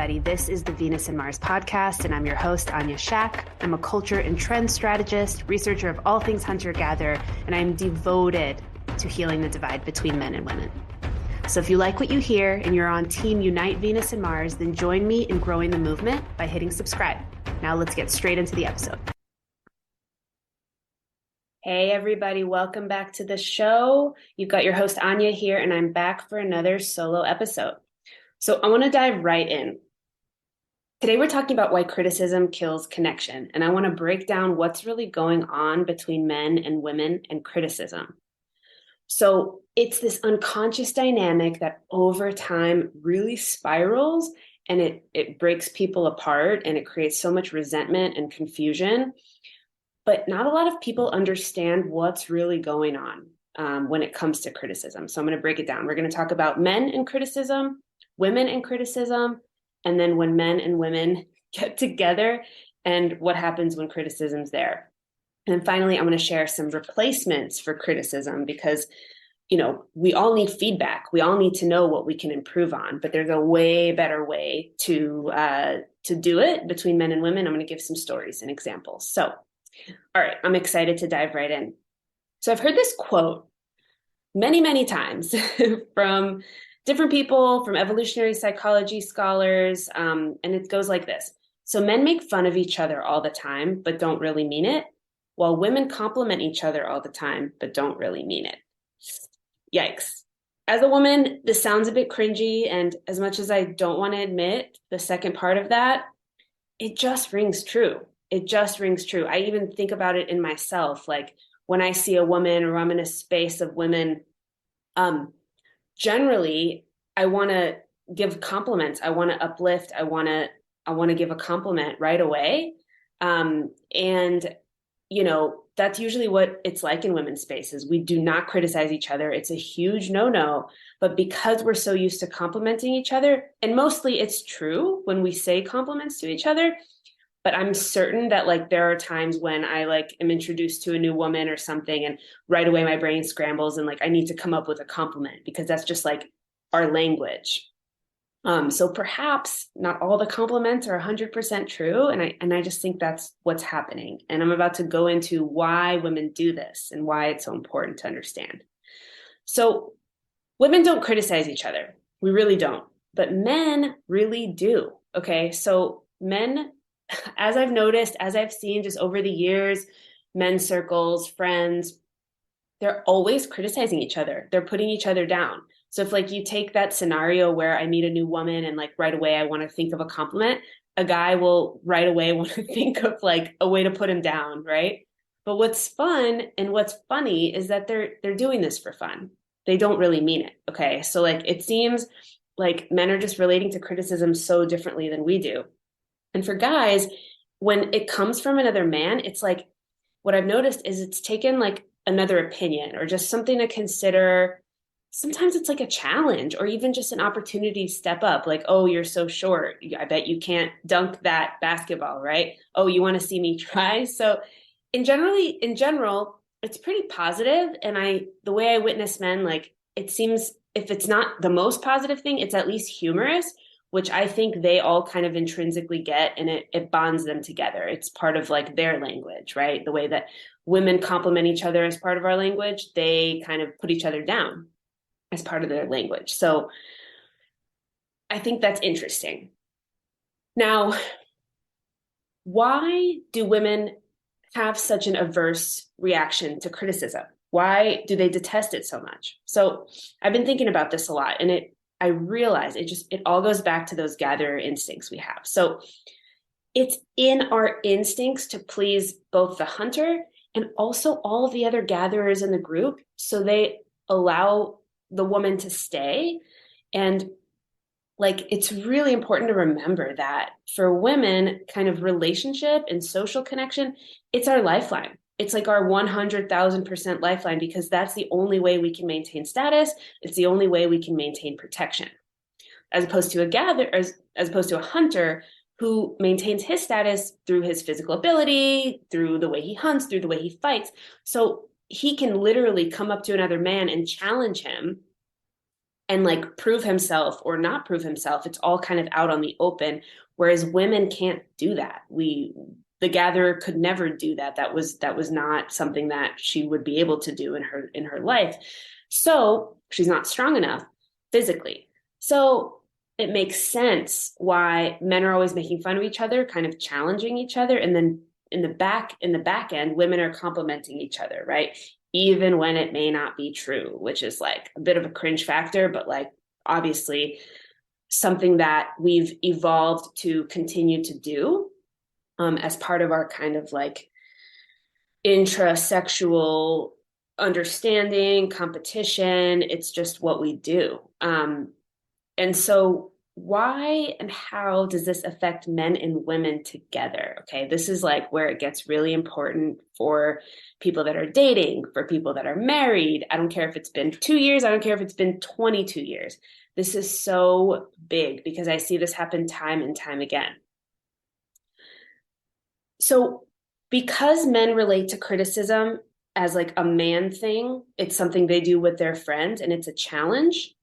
everybody. This is the Venus and Mars podcast, and I'm your host, Anya Shakh. I'm a culture and trend strategist, researcher of all things hunter-gatherer, and I'm devoted to healing the divide between men and women. So if you like what you hear and you're on Team Unite Venus and Mars, then join me in growing the movement by hitting subscribe. Now let's get straight into the episode. Hey everybody, welcome back to the show. You've got your host Anya here, and I'm back for another solo episode. So I want to dive right in. Today we're talking about why criticism kills connection, and I want to break down what's really going on between men and women and criticism. So it's this unconscious dynamic that over time really spirals, and it breaks people apart, and it creates so much resentment and confusion. But not a lot of people understand what's really going on when it comes to criticism. So I'm going to break it down. We're going to talk about men and criticism, women and criticism, and then when men and women get together and what happens when criticism's there. And then finally, I'm going to share some replacements for criticism because, you know, we all need feedback. We all need to know what we can improve on, but there's a way better way to do it between men and women. I'm going to give some stories and examples. So, all right, I'm excited to dive right in. So I've heard this quote many, many times from different people, from evolutionary psychology scholars, and it goes like this. So men make fun of each other all the time, but don't really mean it, while women compliment each other all the time, but don't really mean it. Yikes. As a woman, this sounds a bit cringy, and as much as I don't want to admit the second part of that, it just rings true. It just rings true. I even think about it in myself, like when I see a woman or I'm in a space of women, generally, I want to give compliments. I want to uplift. I want to give a compliment right away. And, you know, that's usually what it's like in women's spaces. We do not criticize each other. It's a huge no-no. But because we're so used to complimenting each other, and mostly it's true when we say compliments to each other, but I'm certain that like there are times when I like am introduced to a new woman or something and right away my brain scrambles and like I need to come up with a compliment because that's just like our language. So perhaps not all the compliments are 100% true. And I just think that's what's happening. And I'm about to go into why women do this and why it's so important to understand. So women don't criticize each other. We really don't. But men really do. Okay. So men, as I've noticed, as I've seen just over the years, men's circles, friends, they're always criticizing each other. They're putting each other down. So if like you take that scenario where I meet a new woman and like right away I want to think of a compliment, a guy will right away want to think of like a way to put him down, right? But what's fun and what's funny is that they're doing this for fun. They don't really mean it. Okay. So like it seems like men are just relating to criticism so differently than we do. And for guys, when it comes from another man, it's like what I've noticed is it's taken like another opinion or just something to consider. Sometimes it's like a challenge or even just an opportunity to step up. Like, oh, you're so short. I bet you can't dunk that basketball, right? Oh, you want to see me try? So in general, it's pretty positive. And the way I witness men, like it seems if it's not the most positive thing, it's at least humorous, which I think they all kind of intrinsically get, and it bonds them together. It's part of like their language, right? The way that women compliment each other as part of our language, they kind of put each other down as part of their language. So I think that's interesting. Now, why do women have such an averse reaction to criticism? Why do they detest it so much? So I've been thinking about this a lot, and I realize it all goes back to those gatherer instincts we have. So it's in our instincts to please both the hunter and also all of the other gatherers in the group. So they allow the woman to stay. And like, it's really important to remember that for women, kind of relationship and social connection, it's our lifeline. It's like our 100,000% lifeline because that's the only way we can maintain status. It's the only way we can maintain protection, as opposed to as opposed to a hunter who maintains his status through his physical ability, through the way he hunts, through the way he fights. So he can literally come up to another man and challenge him and like prove himself or not prove himself. It's all kind of out on the open, whereas women can't do that. The gatherer could never do that. That was not something that she would be able to do in her life. So she's not strong enough physically. So it makes sense why men are always making fun of each other, kind of challenging each other, and then in the back end, women are complimenting each other, right? Even when it may not be true, which is like a bit of a cringe factor, but like obviously something that we've evolved to continue to do, as part of our kind of like intrasexual understanding, competition. It's just what we do. And so, why and how does this affect men and women together? Okay, this is like where it gets really important for people that are dating, for people that are married. I don't care if it's been 2 years, I don't care if it's been 22 years. This is so big because I see this happen time and time again. So, because men relate to criticism as like a man thing, it's something they do with their friends and it's a challenge.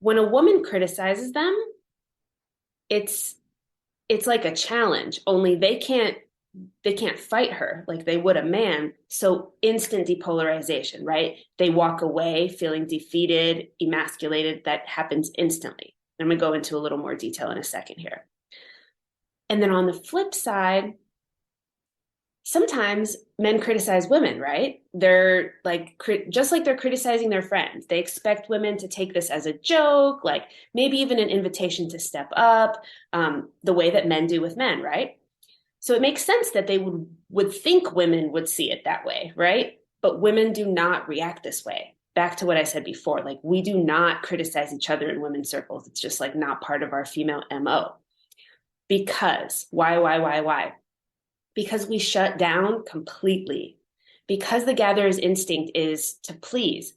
When a woman criticizes them, it's it's like a challenge, only they can't fight her like they would a man. So instant depolarization, right? They walk away feeling defeated, emasculated. That happens instantly. I'm going to go into a little more detail in a second here. And then on the flip side, sometimes men criticize women, right? They're like, just like they're criticizing their friends. They expect women to take this as a joke, like maybe even an invitation to step up, the way that men do with men, right? So it makes sense that they would think women would see it that way, right? But women do not react this way. Back to what I said before, like we do not criticize each other in women's circles. It's just like not part of our female MO. Because why? Because we shut down completely. Because the gatherer's instinct is to please.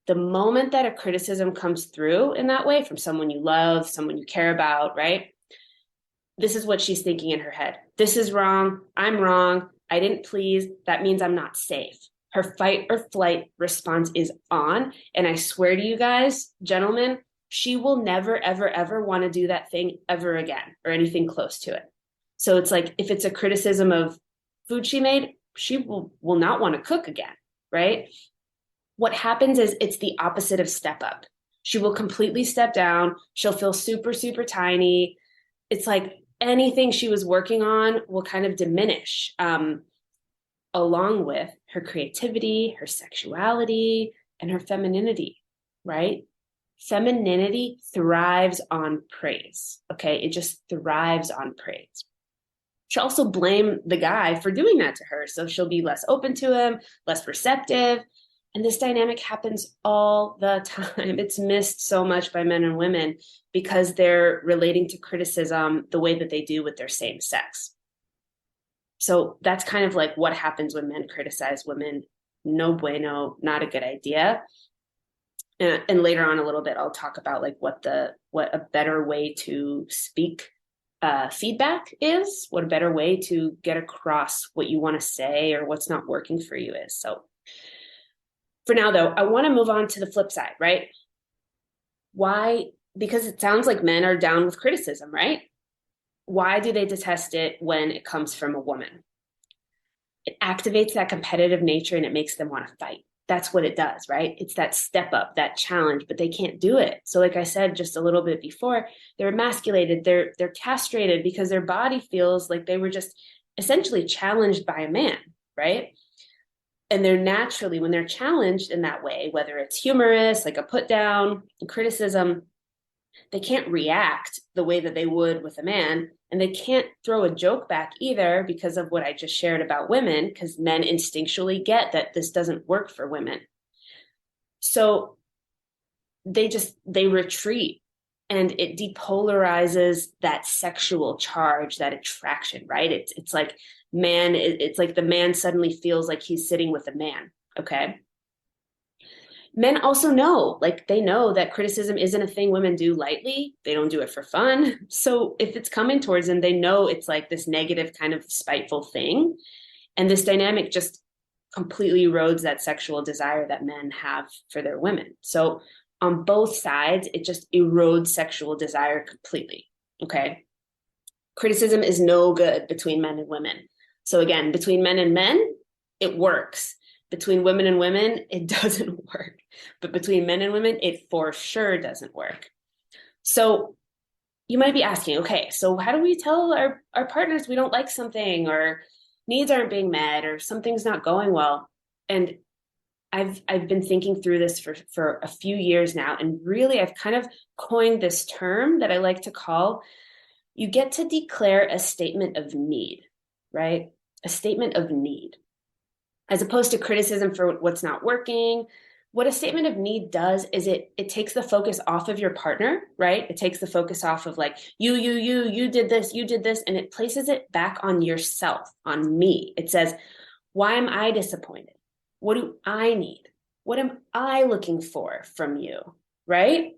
The moment that a criticism comes through in that way from someone you love, someone you care about, right? This is what she's thinking in her head. This is wrong. I'm wrong. I didn't please. That means I'm not safe. Her fight or flight response is on. And I swear to you guys, gentlemen, she will never, ever, ever want to do that thing ever again or anything close to it. So it's like if it's a criticism of food she made, she will not want to cook again, right? What happens is it's the opposite of step up. She will completely step down. She'll feel super, super tiny. It's like anything she was working on will kind of diminish, along with her creativity, her sexuality, and her femininity, right? Femininity thrives on praise, okay? It just thrives on praise. She'll also blame the guy for doing that to her. So she'll be less open to him, less receptive. And this dynamic happens all the time. It's missed so much by men and women because they're relating to criticism the way that they do with their same sex. So that's kind of like what happens when men criticize women. No bueno, not a good idea. And later on a little bit, I'll talk about like what a better way to speak feedback is, what a better way to get across what you want to say or what's not working for you is. So for now, though, I want to move on to the flip side, right? Why? Because it sounds like men are down with criticism, right? Why do they detest it when it comes from a woman? It activates that competitive nature and it makes them want to fight. That's what it does, right? It's that step up, that challenge, but they can't do it. So like I said just a little bit before, they're emasculated, they're castrated because their body feels like they were just essentially challenged by a man, right? And they're naturally, when they're challenged in that way, whether it's humorous, like a put down, a criticism, they can't react the way that they would with a man. And they can't throw a joke back either because of what I just shared about women, because men instinctually get that this doesn't work for women. So they retreat, and it depolarizes that sexual charge, that attraction, right? It's like it's like the man suddenly feels like he's sitting with a man, okay? Men also know, like they know that criticism isn't a thing women do lightly. They don't do it for fun. So if it's coming towards them, they know it's like this negative kind of spiteful thing. And this dynamic just completely erodes that sexual desire that men have for their women. So on both sides, it just erodes sexual desire completely. Okay. Criticism is no good between men and women. So again, between men and men, it works. Between women and women, it doesn't work. But between men and women, it for sure doesn't work. So you might be asking, okay, so how do we tell our partners we don't like something, or needs aren't being met, or something's not going well? And I've been thinking through this for a few years now, and really I've kind of coined this term that I like to call, you get to declare a statement of need, right? A statement of need, as opposed to criticism for what's not working. What a statement of need does is it takes the focus off of your partner, right? It takes the focus off of like, you did this, and it places it back on yourself, on me. It says, why am I disappointed? What do I need? What am I looking for from you, right?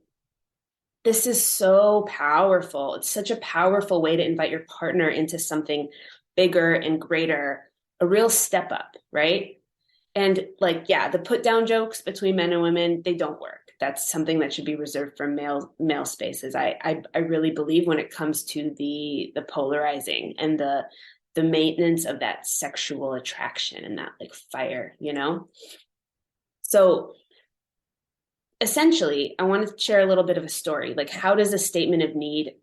This is so powerful. It's such a powerful way to invite your partner into something bigger and greater, a real step up, right? And like, yeah, the put down jokes between men and women, they don't work. That's something that should be reserved for male spaces. I really believe when it comes to the polarizing and the maintenance of that sexual attraction and that like fire, you know? So essentially, I want to share a little bit of a story. Like, how does a statement of need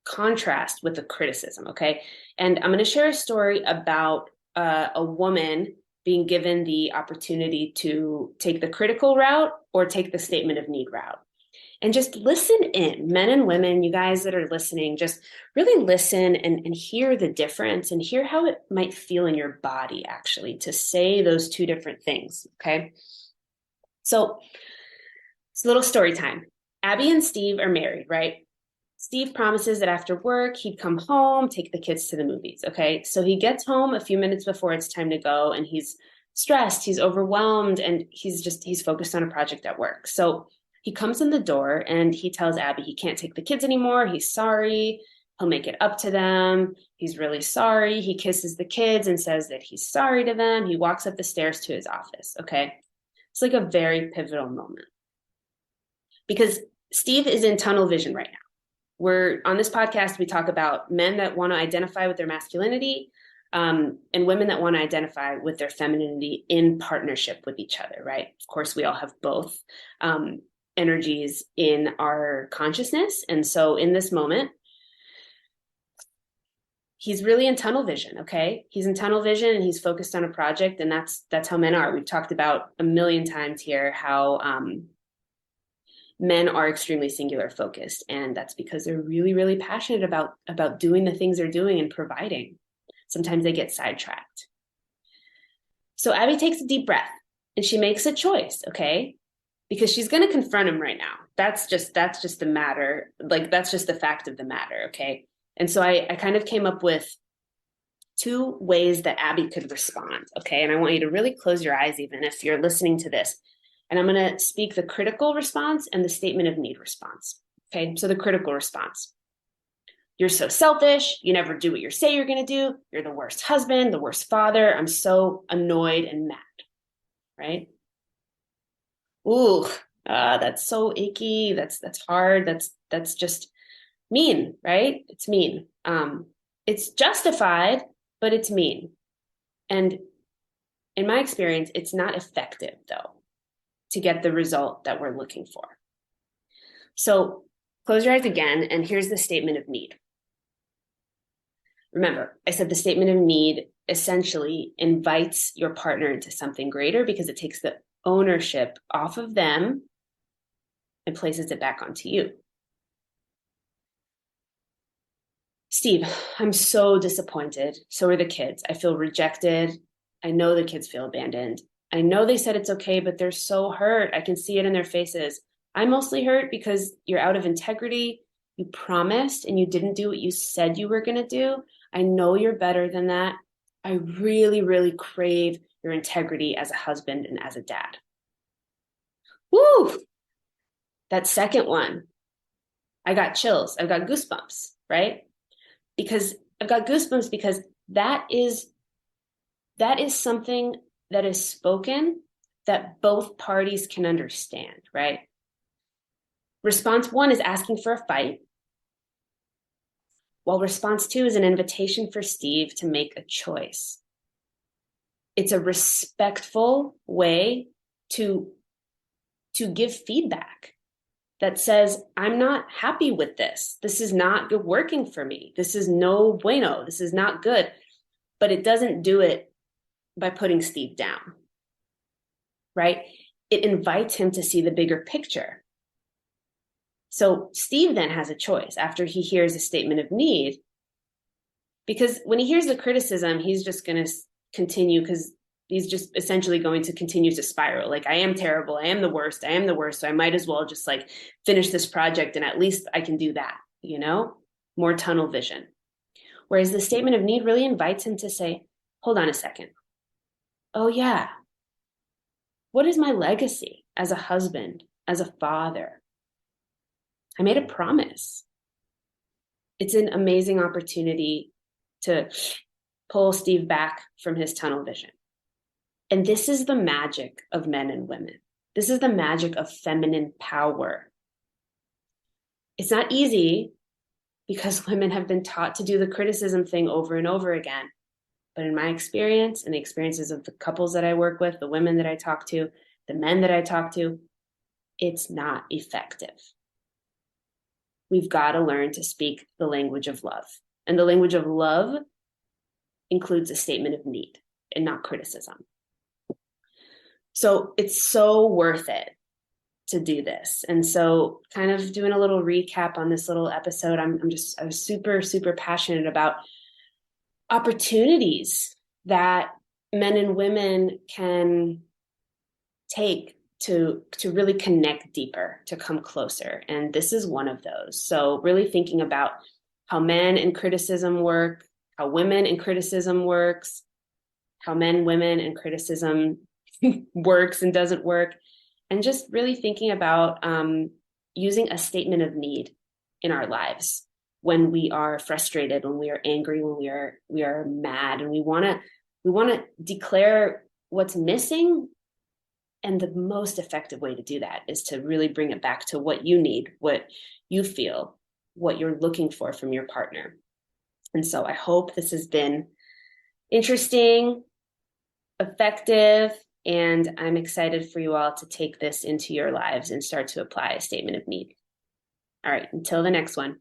contrast with a criticism? Okay. And I'm going to share a story about a woman being given the opportunity to take the critical route or take the statement of need route. And just listen in, men and women, you guys that are listening, just really listen and hear the difference and hear how it might feel in your body, actually, to say those two different things. Okay. So it's a little story time. Abby and Steve are married, right? Steve promises that after work, he'd come home, take the kids to the movies. Okay. So he gets home a few minutes before it's time to go, and he's stressed, he's overwhelmed, and he's focused on a project at work. So he comes in the door and he tells Abby he can't take the kids anymore. He's sorry. He'll make it up to them. He's really sorry. He kisses the kids and says that he's sorry to them. He walks up the stairs to his office. Okay. It's like a very pivotal moment because Steve is in tunnel vision right now. We're on this podcast, we talk about men that want to identify with their masculinity, and women that want to identify with their femininity in partnership with each other, right? Of course, we all have both energies in our consciousness. And so in this moment, he's really in tunnel vision, okay? He's in tunnel vision and he's focused on a project, and that's how men are. We've talked about a million times here how men are extremely singular focused, and that's because they're really, really passionate about doing the things they're doing and providing. Sometimes they get sidetracked. So Abby takes a deep breath and she makes a choice, okay? Because she's going to confront him right now. That's just the matter. Like, that's just the fact of the matter, okay? And so I kind of came up with two ways that Abby could respond, okay? And I want you to really close your eyes even if you're listening to this. And I'm going to speak the critical response and the statement of need response, okay? So the critical response. You're so selfish. You never do what you say you're going to do. You're the worst husband, the worst father. I'm so annoyed and mad, right? Ooh, that's so icky. That's hard. That's just mean, right? It's mean. It's justified, but it's mean. And in my experience, it's not effective though to get the result that we're looking for. So close your eyes again, and here's the statement of need. Remember, I said the statement of need essentially invites your partner into something greater because it takes the ownership off of them and places it back onto you. Steve, I'm so disappointed. So are the kids. I feel rejected. I know the kids feel abandoned. I know they said it's okay, but they're so hurt. I can see it in their faces. I'm mostly hurt because you're out of integrity. You promised and you didn't do what you said you were going to do. I know you're better than that. I really, really crave your integrity as a husband and as a dad. Woo! That second one, I got chills. I've got goosebumps, right? Because I've got goosebumps because that is something that is spoken that both parties can understand, right? Response one is asking for a fight, while response two is an invitation for Steve to make a choice. It's a respectful way to give feedback that says, I'm not happy with this. This is not working for me. This is no bueno. This is not good. But it doesn't do it by putting Steve down, right? It invites him to see the bigger picture. So Steve then has a choice after he hears a statement of need, because when he hears the criticism, he's just going to continue, because he's just essentially going to continue to spiral. Like, I am terrible. I am the worst. I am the worst. So I might as well just like finish this project and at least I can do that, more tunnel vision. Whereas the statement of need really invites him to say, hold on a second. Oh yeah. What is my legacy as a husband, as a father? I made a promise. It's an amazing opportunity to pull Steve back from his tunnel vision. And this is the magic of men and women. This is the magic of feminine power. It's not easy because women have been taught to do the criticism thing over and over again. But in my experience and the experiences of the couples that I work with, the women that I talk to, the men that I talk to, it's not effective. We've got to learn to speak the language of love. And the language of love includes a statement of need and not criticism. So it's so worth it to do this. And so kind of doing a little recap on this little episode, I was super, super passionate about opportunities that men and women can take to really connect deeper, to come closer. And this is one of those. So really thinking about how men and criticism work, how women and criticism works, how men, women, and criticism works and doesn't work, and just really thinking about using a statement of need in our lives when we are frustrated, when we are angry, when we are mad, and we want to declare what's missing. And the most effective way to do that is to really bring it back to what you need, what you feel, what you're looking for from your partner. And so I hope this has been interesting, effective, and I'm excited for you all to take this into your lives and start to apply a statement of need. All right, until the next one.